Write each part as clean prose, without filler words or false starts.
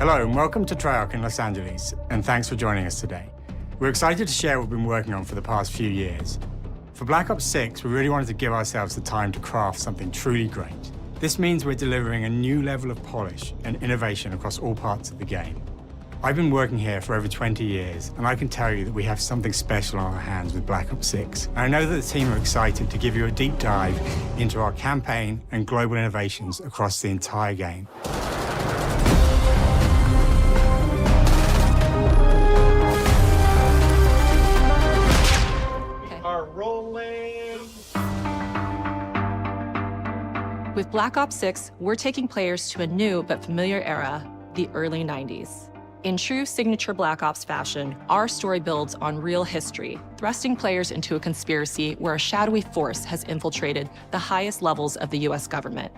Hello and welcome to Treyarch in Los Angeles, and thanks for joining us today. We're excited to share what we've been working on for the past few years. For Black Ops 6, we really wanted to give ourselves the time to craft something truly great. This means we're delivering a new level of polish and innovation across all parts of the game. I've been working here for over 20 years, and I can tell you that we have something special on our hands with Black Ops 6. And I know that the team are excited to give you a deep dive into our campaign and global innovations across the entire game. With Black Ops 6, we're taking players to a new but familiar era, the early 90s. In true signature Black Ops fashion, our story builds on real history, thrusting players into a conspiracy where a shadowy force has infiltrated the highest levels of the US government,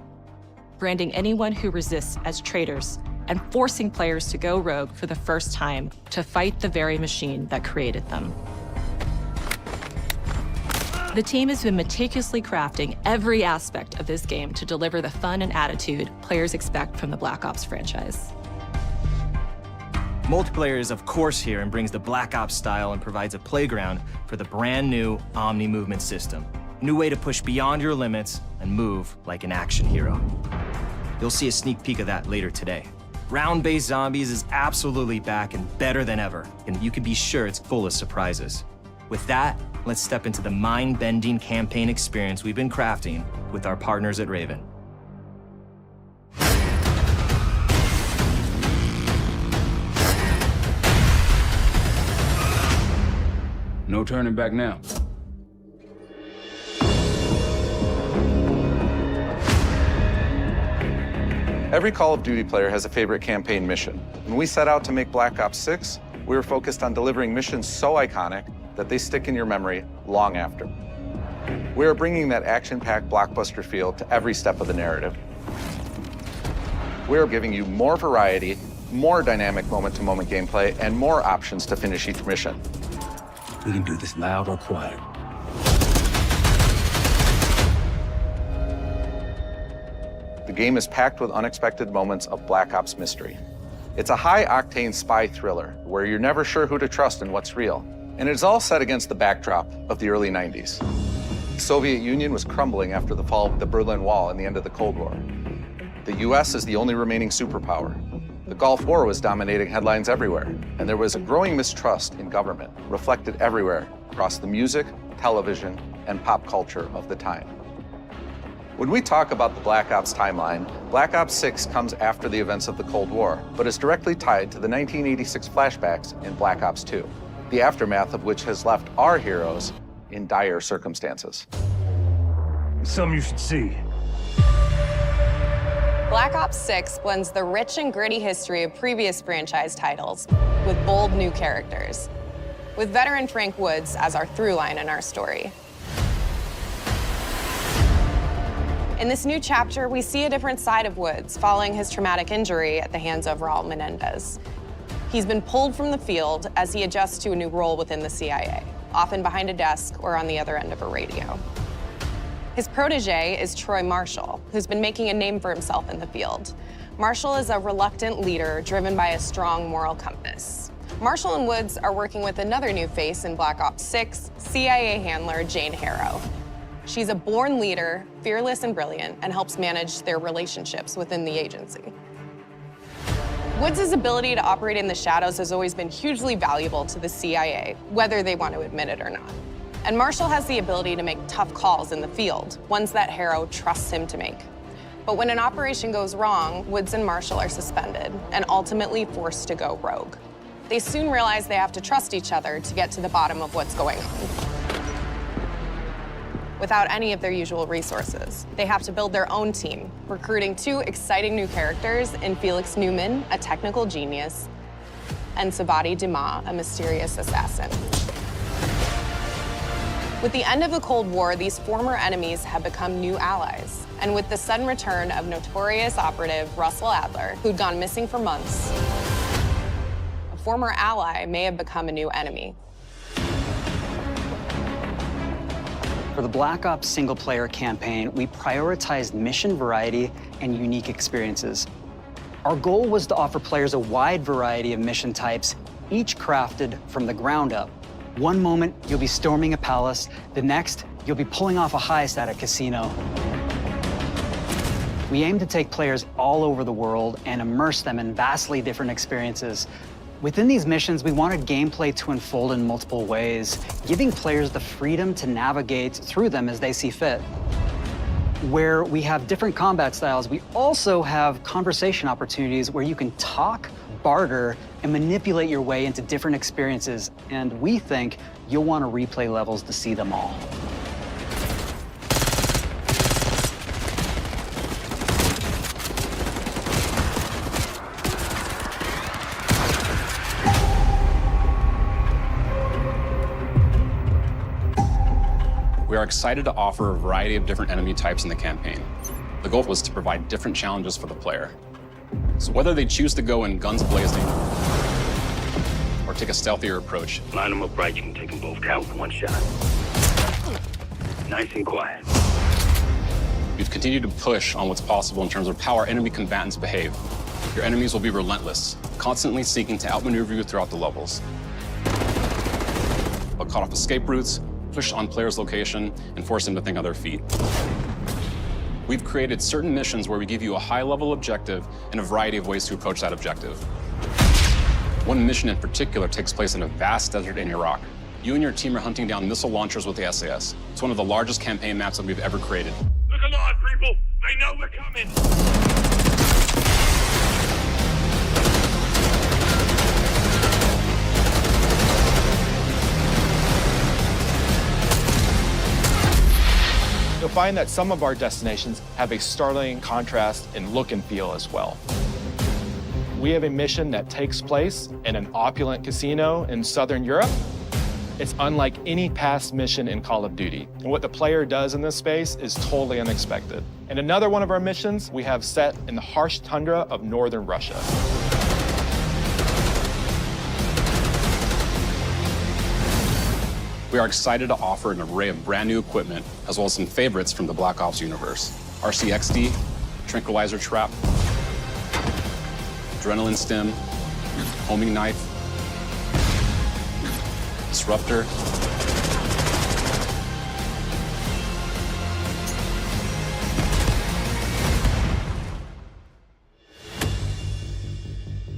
branding anyone who resists as traitors and forcing players to go rogue for the first time to fight the very machine that created them. The team has been meticulously crafting every aspect of this game to deliver the fun and attitude players expect from the Black Ops franchise. Multiplayer is of course here and brings the Black Ops style and provides a playground for the brand new Omni movement system. A new way to push beyond your limits and move like an action hero. You'll see a sneak peek of that later today. Round-based zombies is absolutely back and better than ever, and you can be sure it's full of surprises. With that, let's step into the mind-bending campaign experience we've been crafting with our partners at Raven. No turning back now. Every Call of Duty player has a favorite campaign mission. When we set out to make Black Ops 6, we were focused on delivering missions so iconic that they stick in your memory long after. We are bringing that action-packed blockbuster feel to every step of the narrative. We are giving you more variety, more dynamic moment-to-moment gameplay, and more options to finish each mission. We can do this loud or quiet. The game is packed with unexpected moments of Black Ops mystery. It's a high-octane spy thriller where you're never sure who to trust and what's real. And it's all set against the backdrop of the early 90s. The Soviet Union was crumbling after the fall of the Berlin Wall and the end of the Cold War. The US is the only remaining superpower. The Gulf War was dominating headlines everywhere, and there was a growing mistrust in government, reflected everywhere across the music, television, and pop culture of the time. When we talk about the Black Ops timeline, Black Ops 6 comes after the events of the Cold War, but is directly tied to the 1986 flashbacks in Black Ops 2. The aftermath of which has left our heroes in dire circumstances. Something you should see. Black Ops 6 blends the rich and gritty history of previous franchise titles with bold new characters, with veteran Frank Woods as our through line in our story. In this new chapter, we see a different side of Woods following his traumatic injury at the hands of Raul Menendez. He's been pulled from the field as he adjusts to a new role within the CIA, often behind a desk or on the other end of a radio. His protege is Troy Marshall, who's been making a name for himself in the field. Marshall is a reluctant leader driven by a strong moral compass. Marshall and Woods are working with another new face in Black Ops 6, CIA handler Jane Harrow. She's a born leader, fearless and brilliant, and helps manage their relationships within the agency. Woods' ability to operate in the shadows has always been hugely valuable to the CIA, whether they want to admit it or not. And Marshall has the ability to make tough calls in the field, ones that Harrow trusts him to make. But when an operation goes wrong, Woods and Marshall are suspended and ultimately forced to go rogue. They soon realize they have to trust each other to get to the bottom of what's going on. Without any of their usual resources, they have to build their own team, recruiting two exciting new characters in Felix Newman, a technical genius, and Savati Dumas, a mysterious assassin. With the end of the Cold War, these former enemies have become new allies. And with the sudden return of notorious operative Russell Adler, who'd gone missing for months, a former ally may have become a new enemy. For the Black Ops single-player campaign, we prioritized mission variety and unique experiences. Our goal was to offer players a wide variety of mission types, each crafted from the ground up. One moment, you'll be storming a palace. The next, you'll be pulling off a heist at a casino. We aim to take players all over the world and immerse them in vastly different experiences. Within these missions, we wanted gameplay to unfold in multiple ways, giving players the freedom to navigate through them as they see fit. Where we have different combat styles, we also have conversation opportunities where you can talk, barter, and manipulate your way into different experiences. And we think you'll want to replay levels to see them all. We are excited to offer a variety of different enemy types in the campaign. The goal was to provide different challenges for the player. So whether they choose to go in guns blazing or take a stealthier approach. Line them up right, you can take them both down with one shot. Nice and quiet. We've continued to push on what's possible in terms of how our enemy combatants behave. Your enemies will be relentless, constantly seeking to outmaneuver you throughout the levels. They'll cut off escape routes, push on players' location, and force them to think on their feet. We've created certain missions where we give you a high-level objective and a variety of ways to approach that objective. One mission in particular takes place in a vast desert in Iraq. You and your team are hunting down missile launchers with the SAS. It's one of the largest campaign maps that we've ever created. Look alive, people! They know we're coming! You'll find that some of our destinations have a startling contrast in look and feel as well. We have a mission that takes place in an opulent casino in Southern Europe. It's unlike any past mission in Call of Duty. And what the player does in this space is totally unexpected. And another one of our missions we have set in the harsh tundra of northern Russia. We are excited to offer an array of brand new equipment, as well as some favorites from the Black Ops universe. RCXD, Tranquilizer Trap, Adrenaline Stim, Homing Knife, Disruptor,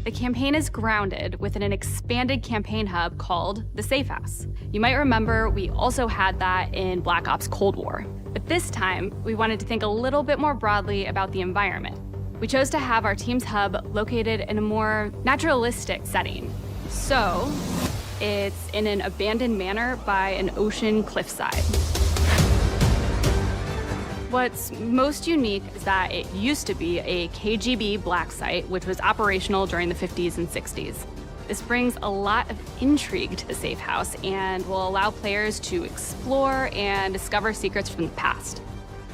The campaign is grounded within an expanded campaign hub called the Safe House. You might remember we also had that in Black Ops Cold War. But this time, we wanted to think a little bit more broadly about the environment. We chose to have our team's hub located in a more naturalistic setting. So, it's in an abandoned manor by an ocean cliffside. What's most unique is that it used to be a KGB black site, which was operational during the 50s and 60s. This brings a lot of intrigue to the Safe House and will allow players to explore and discover secrets from the past.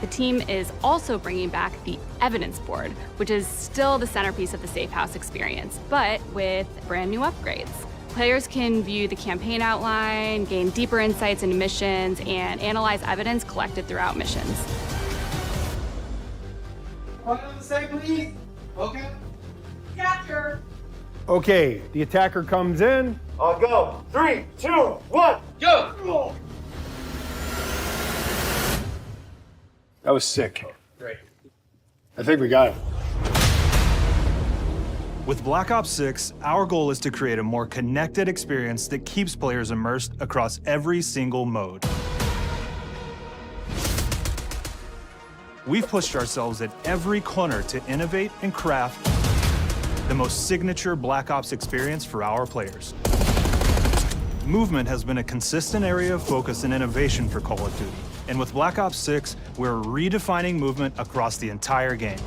The team is also bringing back the evidence board, which is still the centerpiece of the Safe House experience, but with brand new upgrades. Players can view the campaign outline, gain deeper insights into missions, and analyze evidence collected throughout missions. One on the side, please. Okay. Attacker. Okay, the attacker comes in. I'll go. 3, 2, 1, go! That was sick. Great. I think we got it. With Black Ops 6, our goal is to create a more connected experience that keeps players immersed across every single mode. We've pushed ourselves at every corner to innovate and craft the most signature Black Ops experience for our players. Movement has been a consistent area of focus and innovation for Call of Duty. And with Black Ops 6, we're redefining movement across the entire game.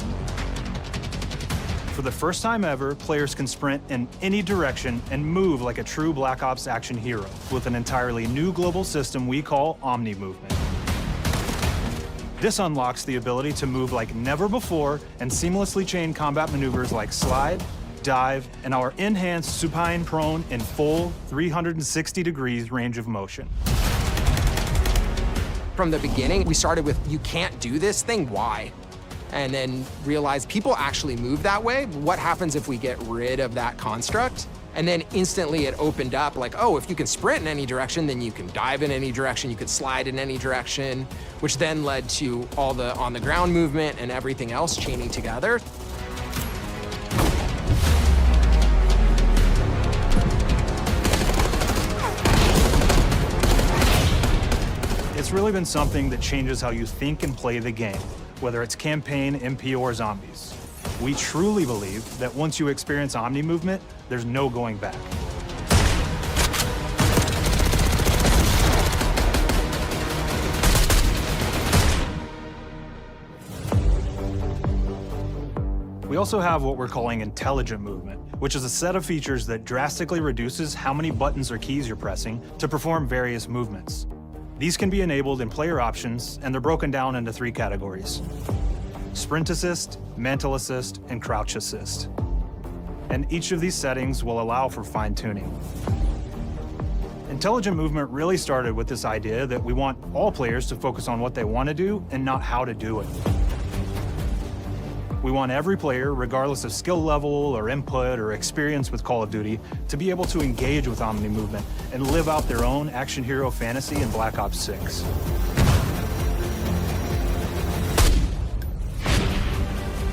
For the first time ever, players can sprint in any direction and move like a true Black Ops action hero with an entirely new global system we call Omni Movement. This unlocks the ability to move like never before and seamlessly chain combat maneuvers like slide, dive, and our enhanced supine prone in full 360 degrees range of motion. From the beginning, we started with, you can't do this thing, why? and then realized people actually move that way. What happens if we get rid of that construct? And then instantly it opened up like, oh, if you can sprint in any direction, then you can dive in any direction, you could slide in any direction, which then led to all the on-the-ground movement and everything else chaining together. It's really been something that changes how you think and play the game, whether it's campaign, MP, or zombies. We truly believe that once you experience Omni movement, there's no going back. We also have what we're calling intelligent movement, which is a set of features that drastically reduces how many buttons or keys you're pressing to perform various movements. These can be enabled in player options, and they're broken down into 3 categories: sprint assist, mantle assist, and crouch assist. And each of these settings will allow for fine-tuning. Intelligent movement really started with this idea that we want all players to focus on what they want to do and not how to do it. We want every player, regardless of skill level or input or experience with Call of Duty, to be able to engage with Omni movement and live out their own action hero fantasy in Black Ops 6.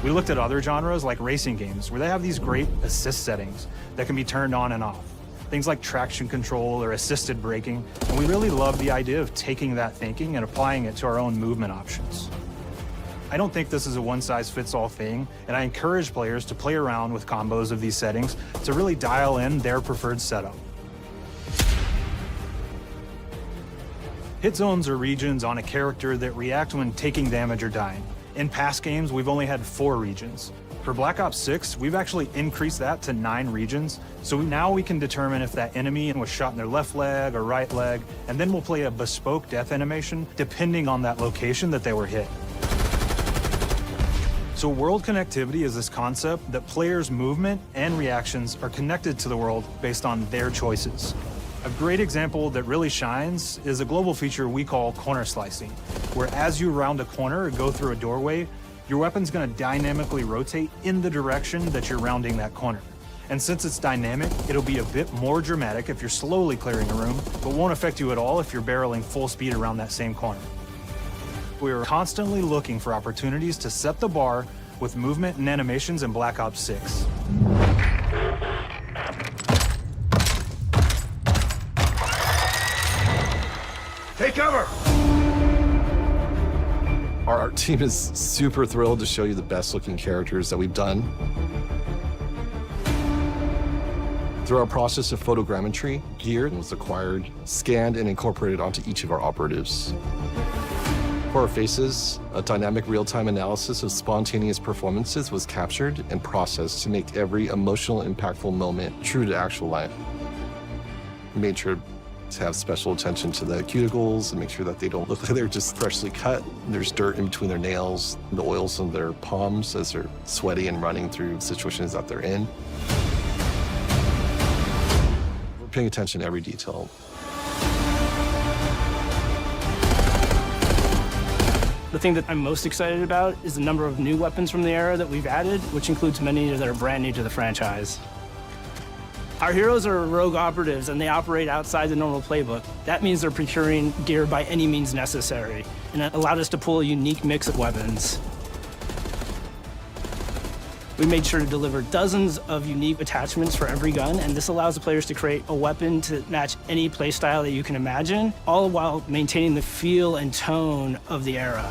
We looked at other genres like racing games, where they have these great assist settings that can be turned on and off. Things like traction control or assisted braking, and we really love the idea of taking that thinking and applying it to our own movement options. I don't think this is a one-size-fits-all thing, and I encourage players to play around with combos of these settings to really dial in their preferred setup. Hit zones are regions on a character that react when taking damage or dying. In past games, we've only had 4 regions. For Black Ops 6, we've actually increased that to 9 regions, so now we can determine if that enemy was shot in their left leg or right leg, and then we'll play a bespoke death animation depending on that location that they were hit. So world connectivity is this concept that players' movement and reactions are connected to the world based on their choices. A great example that really shines is a global feature we call corner slicing, where as you round a corner or go through a doorway, your weapon's gonna dynamically rotate in the direction that you're rounding that corner. And since it's dynamic, it'll be a bit more dramatic if you're slowly clearing a room, but won't affect you at all if you're barreling full speed around that same corner. We are constantly looking for opportunities to set the bar with movement and animations in Black Ops 6. Take cover! Our team is super thrilled to show you the best looking characters that we've done. Through our process of photogrammetry, gear was acquired, scanned, and incorporated onto each of our operatives. For our faces, a dynamic real-time analysis of spontaneous performances was captured and processed to make every emotional, impactful moment true to actual life. We made sure to have special attention to the cuticles and make sure that they don't look like they're just freshly cut. There's dirt in between their nails, the oils on their palms as they're sweaty and running through situations that they're in. We're paying attention to every detail. The thing that I'm most excited about is the number of new weapons from the era that we've added, which includes many that are brand new to the franchise. Our heroes are rogue operatives, and they operate outside the normal playbook. That means they're procuring gear by any means necessary, and it allowed us to pull a unique mix of weapons. We made sure to deliver dozens of unique attachments for every gun, and this allows the players to create a weapon to match any playstyle that you can imagine, all while maintaining the feel and tone of the era.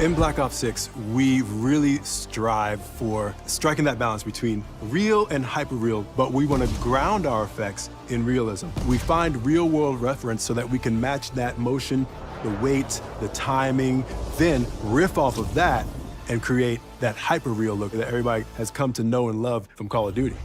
In Black Ops 6, we really strive for striking that balance between real and hyper-real, but we want to ground our effects in realism. We find real-world reference so that we can match that motion, the weight, the timing, then riff off of that and create that hyper-real look that everybody has come to know and love from Call of Duty.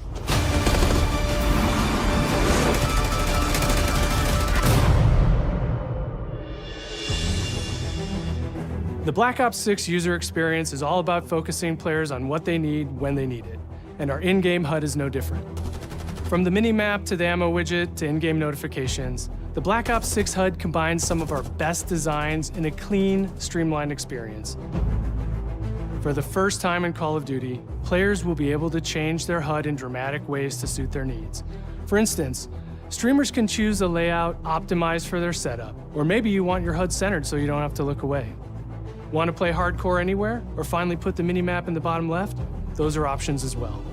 The Black Ops 6 user experience is all about focusing players on what they need when they need it, and our in-game HUD is no different. From the mini-map to the ammo widget to in-game notifications, the Black Ops 6 HUD combines some of our best designs in a clean, streamlined experience. For the first time in Call of Duty, players will be able to change their HUD in dramatic ways to suit their needs. For instance, streamers can choose a layout optimized for their setup, or maybe you want your HUD centered so you don't have to look away. Want to play hardcore anywhere, or finally put the mini-map in the bottom left? Those are options as well.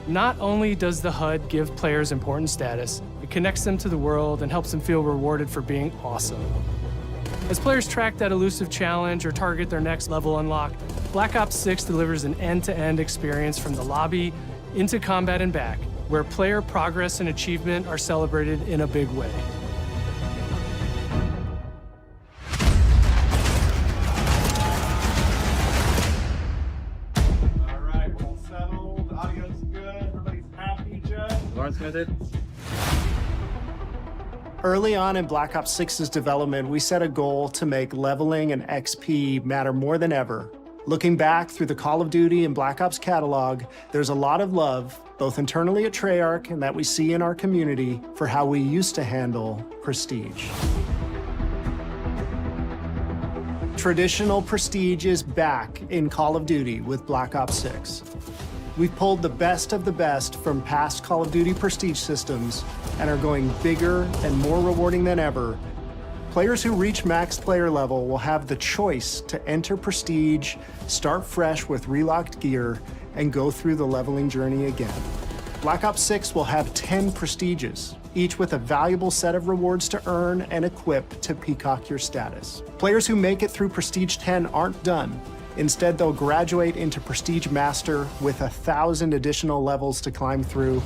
Not only does the HUD give players important status, it connects them to the world and helps them feel rewarded for being awesome. As players track that elusive challenge or target their next level unlock, Black Ops 6 delivers an end-to-end experience from the lobby into combat and back, where player progress and achievement are celebrated in a big way. Early on in Black Ops 6's development, we set a goal to make leveling and XP matter more than ever. Looking back through the Call of Duty and Black Ops catalog, there's a lot of love, both internally at Treyarch and that we see in our community, for how we used to handle prestige. Traditional prestige is back in Call of Duty with Black Ops 6. We've pulled the best of the best from past Call of Duty prestige systems and are going bigger and more rewarding than ever. Players who reach max player level will have the choice to enter prestige, start fresh with relocked gear, and go through the leveling journey again. Black Ops 6 will have 10 prestiges, each with a valuable set of rewards to earn and equip to peacock your status. Players who make it through Prestige 10 aren't done. Instead, they'll graduate into Prestige Master with 1,000 additional levels to climb through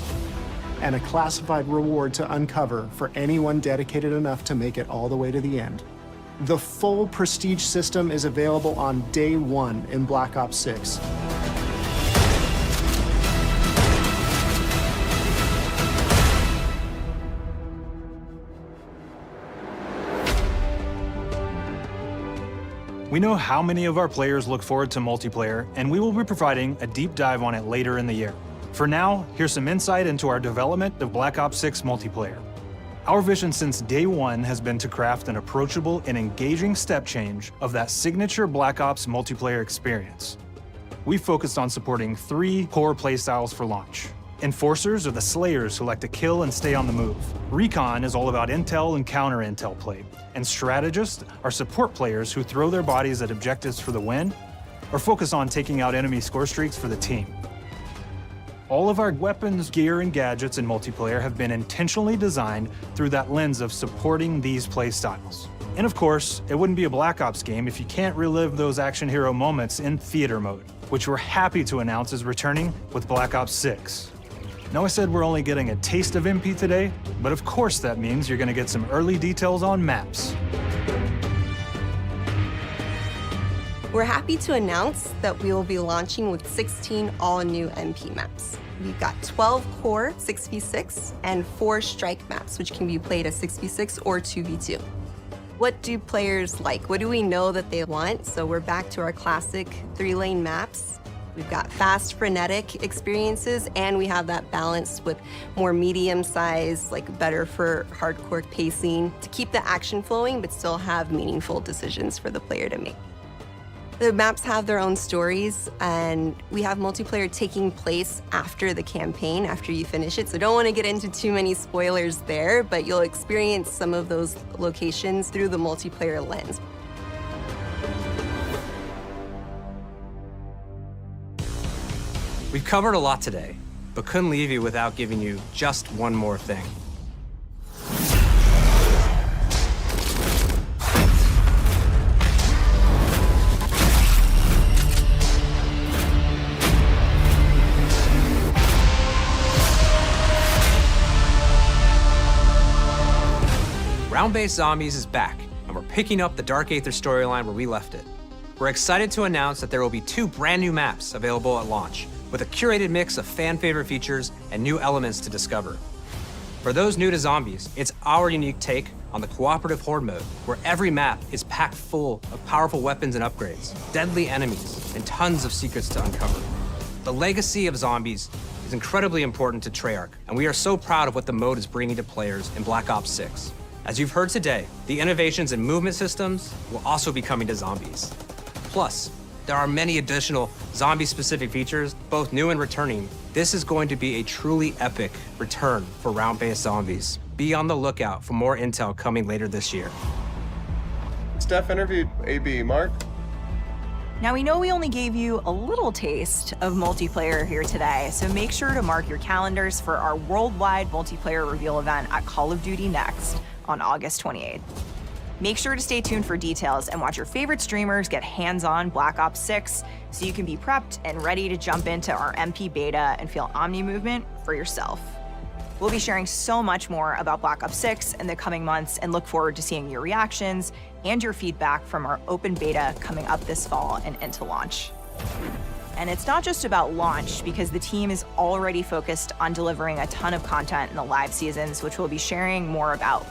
and a classified reward to uncover for anyone dedicated enough to make it all the way to the end. The full Prestige system is available on day one in Black Ops 6. We know how many of our players look forward to multiplayer, and we will be providing a deep dive on it later in the year. For now, here's some insight into our development of Black Ops 6 multiplayer. Our vision since day one has been to craft an approachable and engaging step change of that signature Black Ops multiplayer experience. We focused on supporting 3 core playstyles for launch. Enforcers are the slayers who like to kill and stay on the move. Recon is all about intel and counter-intel play. And strategists are support players who throw their bodies at objectives for the win or focus on taking out enemy score streaks for the team. All of our weapons, gear, and gadgets in multiplayer have been intentionally designed through that lens of supporting these play styles. And of course, it wouldn't be a Black Ops game if you can't relive those action hero moments in theater mode, which we're happy to announce is returning with Black Ops 6. Now, I said we're only getting a taste of MP today, but of course that means you're gonna get some early details on maps. We're happy to announce that we will be launching with 16 all-new MP maps. We've got 12 core 6v6 and 4 strike maps, which can be played as 6v6 or 2v2. What do players like? What do we know that they want? So we're back to our classic 3-lane maps. We've got fast, frenetic experiences, and we have that balance with more medium-sized, like better for hardcore pacing to keep the action flowing, but still have meaningful decisions for the player to make. The maps have their own stories, and we have multiplayer taking place after the campaign, after you finish it. So don't want to get into too many spoilers there, but you'll experience some of those locations through the multiplayer lens. We've covered a lot today, but couldn't leave you without giving you just one more thing. Round-based Zombies is back, and we're picking up the Dark Aether storyline where we left it. We're excited to announce that there will be 2 brand new maps available at launch, with a curated mix of fan-favorite features and new elements to discover. For those new to Zombies, it's our unique take on the cooperative horde mode, where every map is packed full of powerful weapons and upgrades, deadly enemies, and tons of secrets to uncover. The legacy of Zombies is incredibly important to Treyarch, and we are so proud of what the mode is bringing to players in Black Ops 6. As you've heard today, the innovations in movement systems will also be coming to zombies. Plus, there are many additional zombie-specific features, both new and returning. This is going to be a truly epic return for round-based zombies. Be on the lookout for more intel coming later this year. Steph interviewed AB. Mark? Now, we know we only gave you a little taste of multiplayer here today, so make sure to mark your calendars for our worldwide multiplayer reveal event at Call of Duty Next on August 28th. Make sure to stay tuned for details and watch your favorite streamers get hands-on Black Ops 6 so you can be prepped and ready to jump into our MP beta and feel Omni movement for yourself. We'll be sharing so much more about Black Ops 6 in the coming months and look forward to seeing your reactions and your feedback from our open beta coming up this fall and into launch. And it's not just about launch, because the team is already focused on delivering a ton of content in the live seasons, which we'll be sharing more about.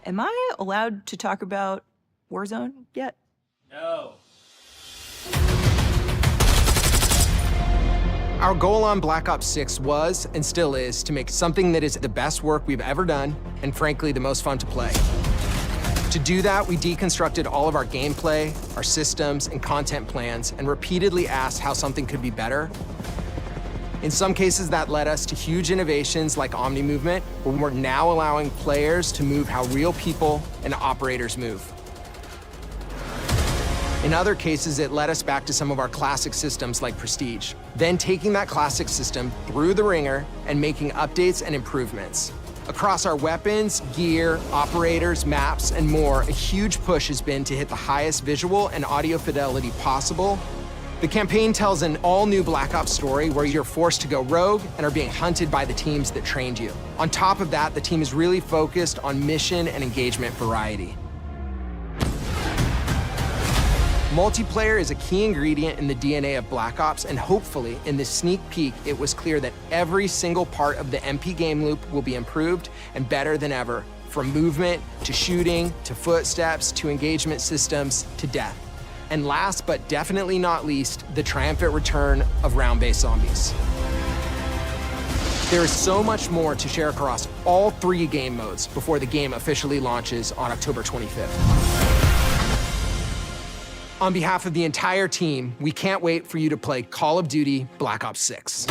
Am I allowed to talk about Warzone yet? No. Our goal on Black Ops 6 was, and still is, to make something that is the best work we've ever done, and frankly, the most fun to play. To do that, we deconstructed all of our gameplay, our systems, and content plans, and repeatedly asked how something could be better. In some cases, that led us to huge innovations like Omni movement, where we're now allowing players to move how real people and operators move. In other cases, it led us back to some of our classic systems like Prestige, then taking that classic system through the ringer and making updates and improvements. Across our weapons, gear, operators, maps, and more, a huge push has been to hit the highest visual and audio fidelity possible. The campaign tells an all-new Black Ops story where you're forced to go rogue and are being hunted by the teams that trained you. On top of that, the team is really focused on mission and engagement variety. Multiplayer is a key ingredient in the DNA of Black Ops, and hopefully, in this sneak peek, it was clear that every single part of the MP game loop will be improved and better than ever, from movement, to shooting, to footsteps, to engagement systems, to death. And last but definitely not least, the triumphant return of round-based zombies. There is so much more to share across all 3 game modes before the game officially launches on October 25th. On behalf of the entire team, we can't wait for you to play Call of Duty Black Ops 6.